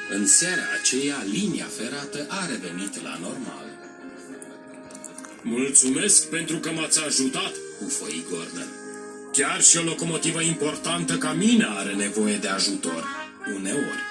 În seara aceea, linia ferată a revenit la normal. Mulțumesc pentru că m-ați ajutat, Ufăi Gordon. chiar și o locomotivă importantă ca mine are nevoie de ajutor. Uneori.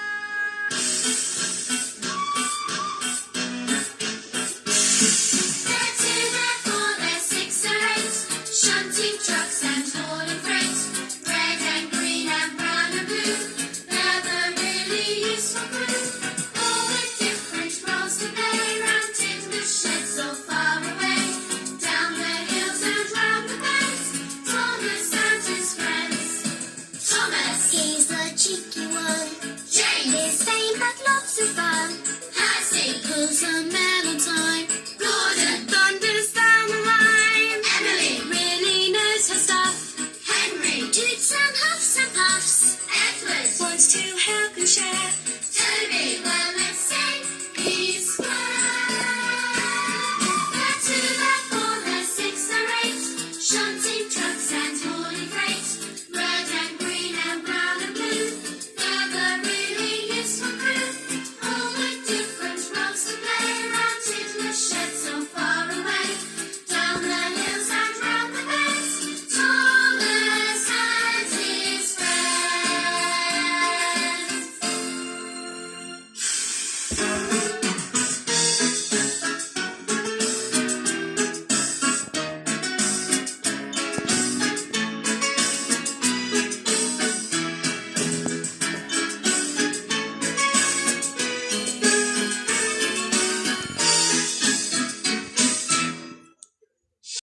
He's the cheeky one. Jane is same but lots of fun. Percy pulls a man on time. Gordon thunders down the line. Emily really knows her stuff. Henry toots and huffs and puffs. Edward wants to help and share.